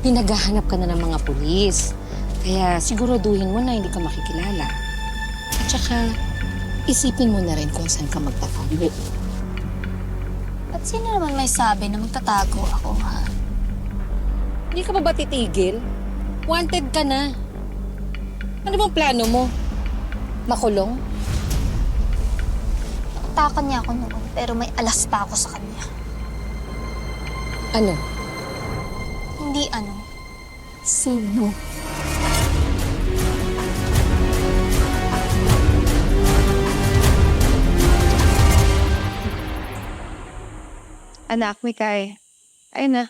Pinaghahanap ka na ng mga pulis. Kaya siguraduhin mo na hindi ka makikilala. At saka, isipin mo na rin kung saan ka magtatago. At sino naman may sabi na magtatago ako, ha? Hindi ka ba titigil? Wanted ka na. Ano bang plano mo? Makulong? Takan niya ako noon, pero may alas pa ako sa kanya. Ano? Hindi ano. Sino? Anak, Mikay. Ayun na.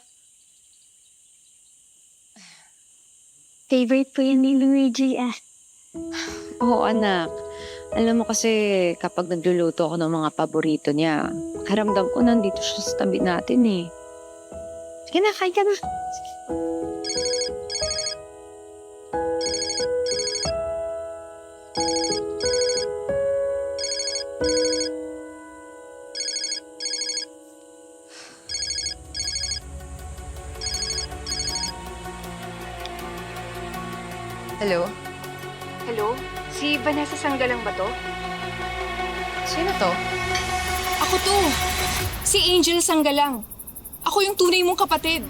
Favorite po yun ni Luigi, Oo, anak. Alam mo kasi kapag nagluluto ako ng mga paborito niya, karamdam ko nandito siya sa tabi natin eh. Sige na, kain ka na. Hello? Hello? Si Vanessa Sanggalang ba to? Sino to? Ako to. Si Angel Sanggalang. Ako yung tunay mong kapatid.